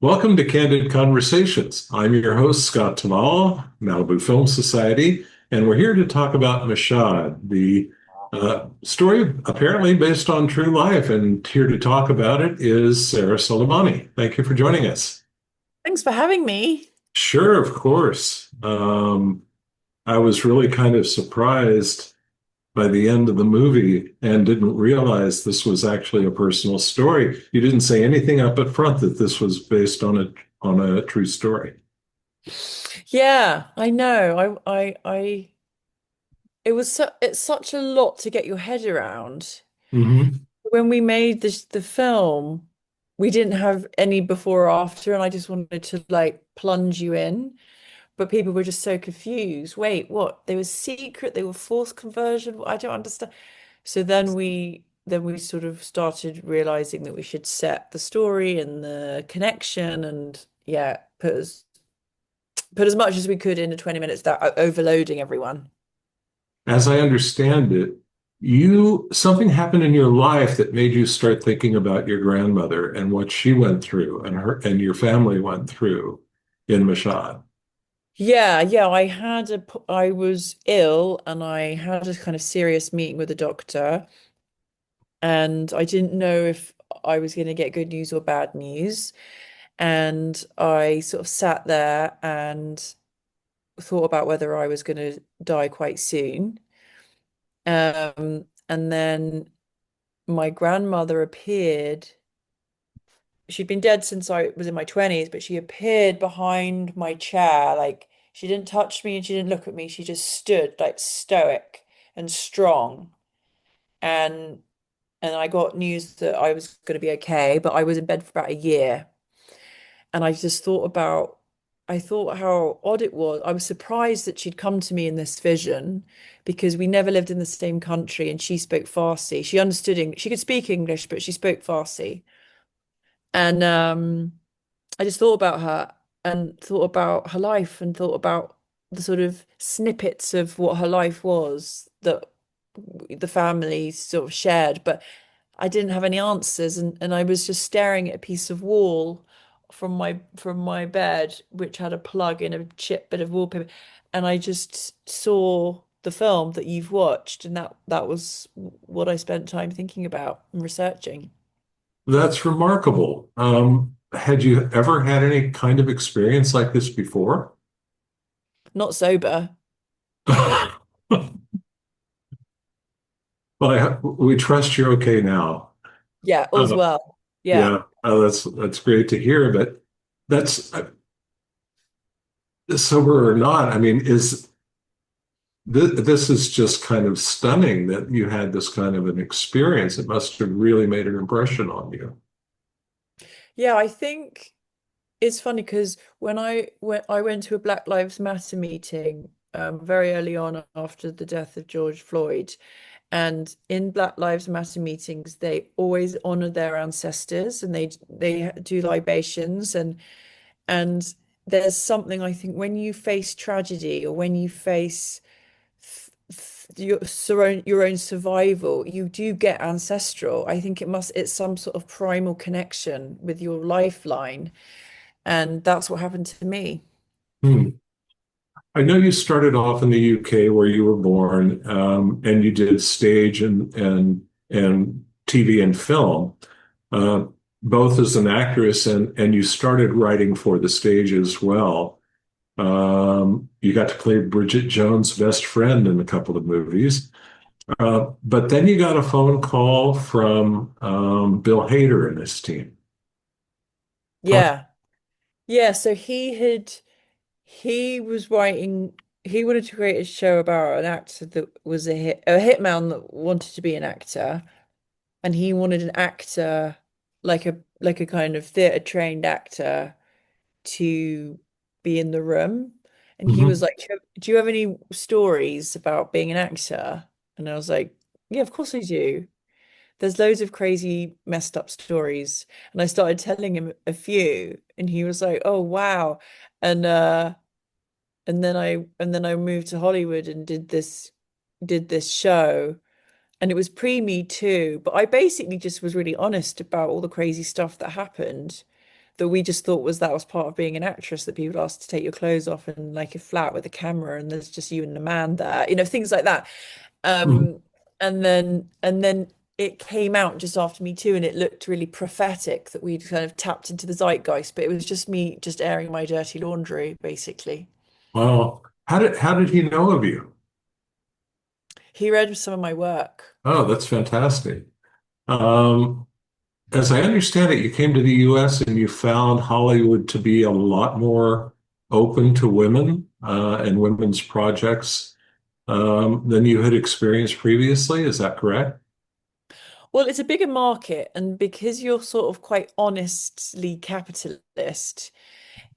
Welcome to Candid Conversations. I'm your host, Scott Tallal, Malibu Film Society, and we're here to talk about Mashhad, the story apparently based on true life. And here to talk about it is Sarah Solemani. Thank you for joining us. Thanks for having me. Sure, of course. I was really kind of surprised by the end of the movie and didn't realize this was actually a personal story. You didn't say anything up at front that this was based on a true story. Yeah, I know. It's such a lot to get your head around. Hmm. When we made the film, we didn't have any before or after, and I just wanted to like plunge you in. But people were just so confused. Wait, what? They were secret, they were forced conversion. I don't understand. So then we sort of started realizing that we should set the story and the connection and yeah, put as much as we could into 20 minutes without overloading everyone. As I understand it, you something happened in your life that made you start thinking about your grandmother and what she went through and her and your family went through in Mashhad. Yeah, I was ill and I had a kind of serious meeting with a doctor and I didn't know if I was going to get good news or bad news. And I sort of sat there and thought about whether I was going to die quite soon. And then my grandmother appeared. She'd been dead since I was in my 20s, but she appeared behind my chair. Like she didn't touch me and she didn't look at me. She just stood like stoic and strong. And and I got news that I was going to be okay, but I was in bed for about a year. And I just I thought how odd it was. I was surprised that she'd come to me in this vision because we never lived in the same country and she spoke Farsi. She understood English. She could speak English, but she spoke Farsi. And I just thought about her and thought about her life and thought about the sort of snippets of what her life was that the family sort of shared, but I didn't have any answers and I was just staring at a piece of wall from my bed, which had a plug in a chip bit of wallpaper, and I just saw the film that you've watched, and that was what I spent time thinking about and researching. That's remarkable. Had you ever had any kind of experience like this before? Not sober. Well, we trust you're okay now. Yeah, all's Uh, well. Yeah. yeah, that's great to hear. But that's sober or not. I mean, is this is just kind of stunning that you had this kind of an experience. It must have really made an impression on you. Yeah, I think it's funny because when I went to a Black Lives Matter meeting very early on after the death of George Floyd, and in Black Lives Matter meetings, they always honor their ancestors and they do libations and there's something I think when you face tragedy or when you face your own survival, you do get ancestral. I think it's some sort of primal connection with your lifeline, and that's what happened to me. Hmm. I know you started off in the UK where you were born, and you did stage and TV and film, uh, both as an actress and you started writing for the stage as well. You got to play Bridget Jones' best friend in a couple of movies. But then you got a phone call from Bill Hader and his team. Talk. Yeah. Yeah, so he was writing he wanted to create a show about an actor that was a hitman that wanted to be an actor, and he wanted an actor like a kind of theatre trained actor to be in the room. And he was Mhm. like, do you have any stories about being an actor? And I was like, yeah, of course I do. There's loads of crazy, messed up stories. And I started telling him a few, and he was like, oh wow. And and then I moved to Hollywood and did this show. And it was pre Me Too, but I basically just was really honest about all the crazy stuff that happened that we just thought was that was part of being an actress, that people asked to take your clothes off and like a flat with a camera and there's just you and the man there, things like that. Mhm. Um, and then it came out just after Me Too, and it looked really prophetic that we'd kind of tapped into the zeitgeist, but it was just me just airing my dirty laundry, basically. Well, how did he know of you? He read some of my work. Oh, that's fantastic. Um, as I understand it, you came to the US and you found Hollywood to be a lot more open to women and women's projects than you had experienced previously. Is that correct? Well, it's a bigger market, and because you're sort of quite honestly capitalist,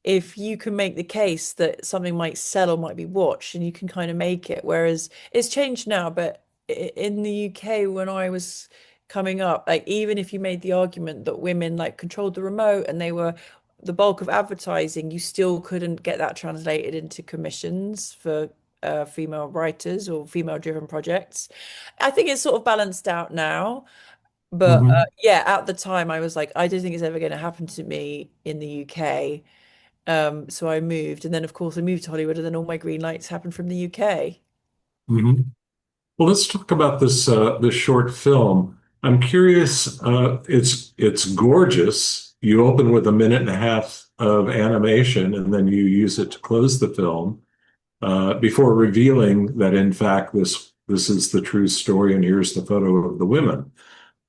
if you can make the case that something might sell or might be watched, and you can kind of make it. Whereas it's changed now, but in the UK, when I was coming up, like even if you made the argument that women like controlled the remote and they were the bulk of advertising, you still couldn't get that translated into commissions for female writers or female-driven projects. I think it's sort of balanced out now. But Hmm. yeah, at the time, I was like, I don't think it's ever going to happen to me in the UK. So I moved, and then of course I moved to Hollywood, and then all my green lights happened from the UK. Hmm. Well, let's talk about this short film. I'm curious. It's gorgeous. You open with a minute and a half of animation, and then you use it to close the film before revealing that, in fact, this is the true story, and here's the photo of the women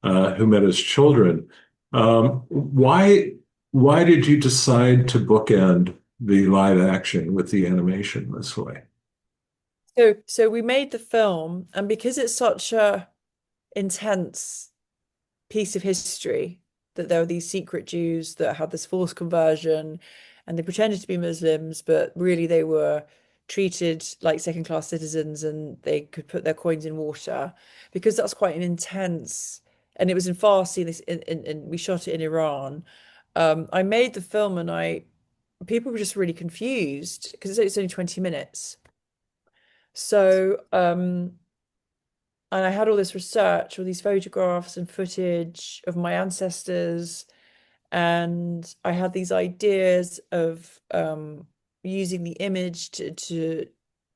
who met as children. Why did you decide to bookend the live action with the animation this way? So we made the film, and because it's such a intense piece of history, that there were these secret Jews that had this forced conversion, and they pretended to be Muslims, but really they were treated like second-class citizens, and they could put their coins in water, because that's quite an intense. And it was in Farsi, and we shot it in Iran. I made the film, and I people were just really confused because it's only 20 minutes. So, and I had all this research, all these photographs and footage of my ancestors, and I had these ideas of using the image to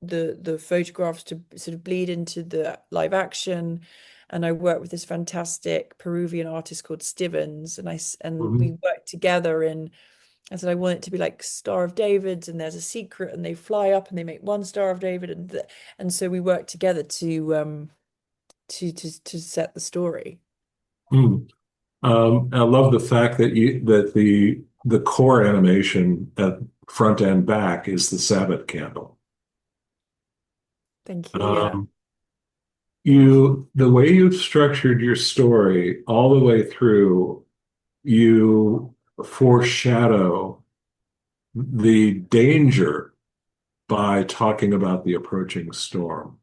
the photographs to sort of bleed into the live action. And I worked with this fantastic Peruvian artist called Stivens, and we Mhm. worked together in. I said I want it to be like Star of David's, and there's a secret, and they fly up and they make one Star of David, and so we worked together to set the story. Mm. I love the fact that the core animation at front and back is the Sabbath candle. Thank you. Yeah. Um, the way you've structured your story all the way through, you foreshadow the danger by talking about the approaching storm.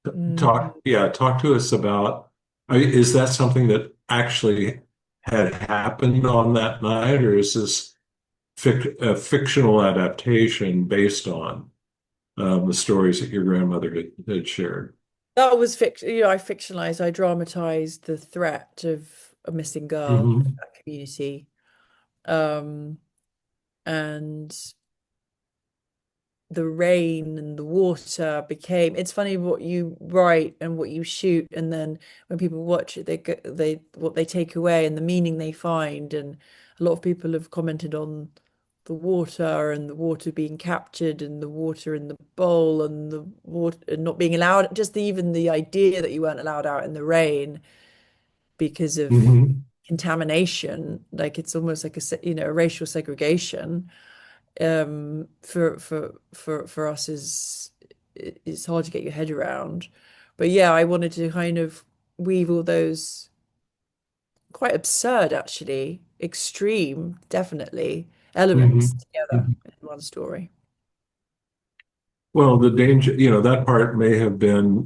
Mm. Talk to us about, is that something that actually had happened on that night, or is this a fictional adaptation based on the stories that your grandmother had shared? That was fiction. I fictionalized, I dramatized the threat of a missing girl in Hmm. that community. Um, and the rain and the water became, it's funny what you write and what you shoot, and then when people watch it, they what they take away and the meaning they find. And a lot of people have commented on the water, and the water being captured, and the water in the bowl, and the water and not being allowed, just even the idea that you weren't allowed out in the rain because of Hmm. contamination. Like it's almost like a racial segregation. For us is, it's hard to get your head around. But yeah, I wanted to kind of weave all those quite absurd, actually, extreme, definitely, Hmm. elements together in one story. Well, the danger, that part may have been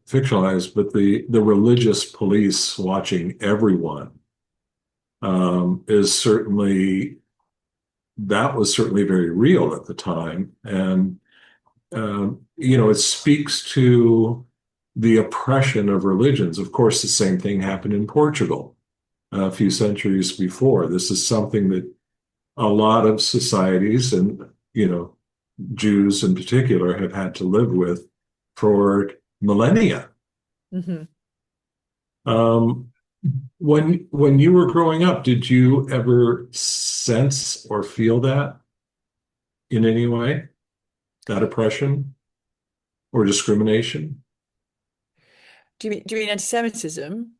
fictionalized, but the religious police watching everyone is certainly that was certainly very real at the time, and it speaks to the oppression of religions. Of course, the same thing happened in Portugal. a few centuries before. This is something that a lot of societies and, Jews in particular have had to live with for millennia. Hmm. Um, when you were growing up, did you ever sense or feel that in any way, that oppression or discrimination? Do you mean anti-Semitism?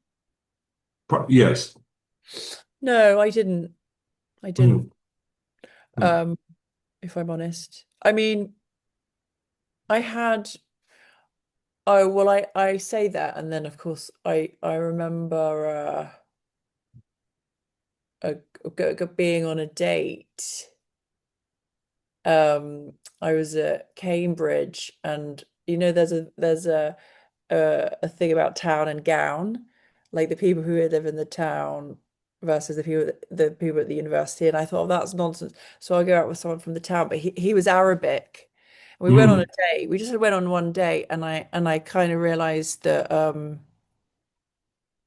Yes. No, I didn't. I Mm, didn't. mm, Um, if I'm honest. I mean, I had oh well I say that and then of course I remember being on a date. I was at Cambridge and there's a thing about town and gown, like the people who live in the town versus the people at the university. And I thought, oh, that's nonsense. So I go out with someone from the town, but he was Arabic. And we went on a mm, date. We just went on one date, and I kind of realized that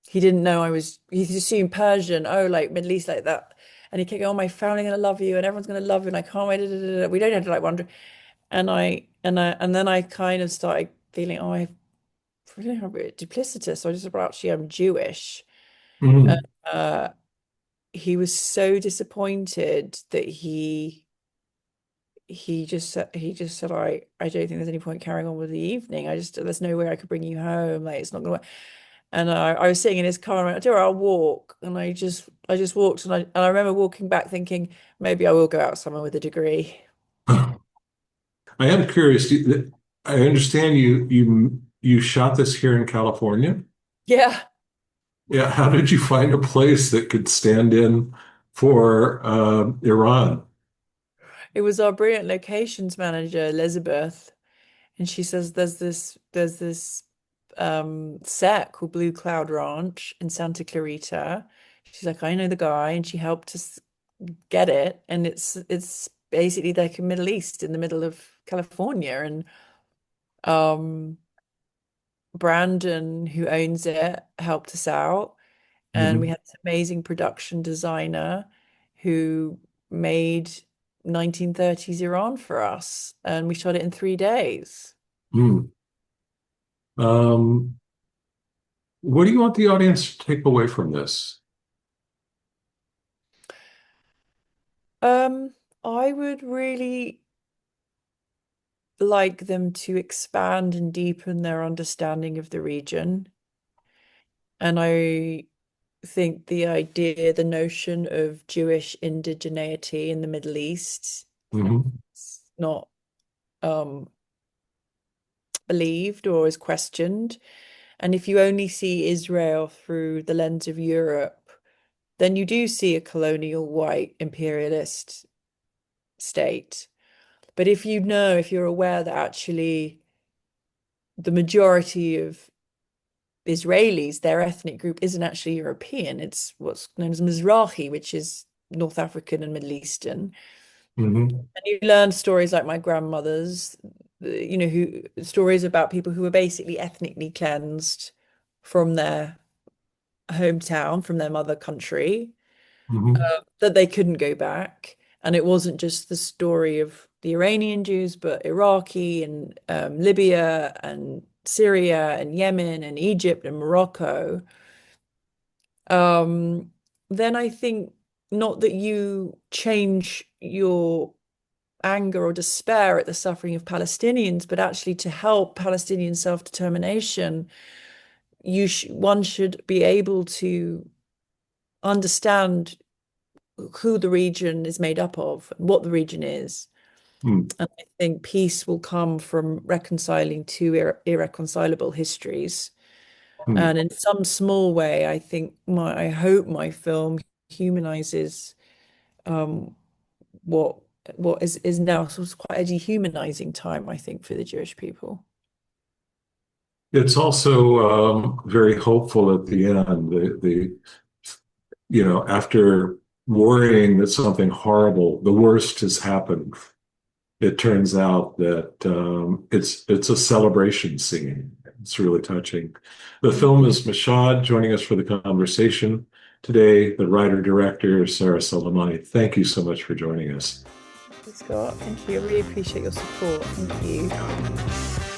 he didn't know I was. He just assumed Persian, oh, like Middle East, like that. And he kept going, oh, my family gonna love you, and everyone's gonna love you, and I can't wait. Da, da, da, da. We don't have to like wonder. And then I kind of started feeling, oh, I feeling a bit duplicitous. So I just brought, actually, I'm Jewish. And mm. he was so disappointed that he just said, I don't think there's any point carrying on with the evening. There's no way I could bring you home. Like it's not gonna work. And I was sitting in his car and I went, I'll walk. And I just walked and I remember walking back thinking, maybe I will go out somewhere with a degree. I am curious. I understand you shot this here in California. Yeah. Yeah, how did you find a place that could stand in for Iran? It was our brilliant locations manager, Elizabeth. And she says there's this set called Blue Cloud Ranch in Santa Clarita. She's like, I know the guy, and she helped us get it. And it's basically like a Middle East in the middle of California. And um Brandon, who owns it, helped us out. And we Hmm. had this amazing production designer who made 1930s Iran for us. And we shot it in 3 days. Mm. Um, what do you want the audience to take away from this? I would really like them to expand and deepen their understanding of the region. And I think the notion of Jewish indigeneity in the Middle East Hmm. is not um, believed or is questioned. And if you only see Israel through the lens of Europe, then you do see a colonial white imperialist state. But if you're aware that actually the majority of Israelis, their ethnic group isn't actually European, it's what's known as Mizrahi, which is North African and Middle Eastern. Hmm. And you learn stories like my grandmother's, who stories about people who were basically ethnically cleansed from their hometown, from their mother country, Hmm. that they couldn't go back. And it wasn't just the story of the Iranian Jews, but Iraqi and Libya and Syria and Yemen and Egypt and Morocco. Um, then I think not that you change your anger or despair at the suffering of Palestinians, but actually to help Palestinian self-determination, one should be able to understand who the region is made up of and what the region is. And I think peace will come from reconciling two irreconcilable histories. Hmm. And in some small way, I hope my film humanizes um, what what is now sort of quite a dehumanizing time, I think, for the Jewish people. It's also very hopeful at the end. After worrying that something horrible, the worst has happened, it turns out that it's a celebration scene. It's really touching. The film is Mashhad joining us for the conversation. today, the writer-director, Sarah Solemani. Thank you so much for joining us. Scott, thank you. I really appreciate your support. Thank you.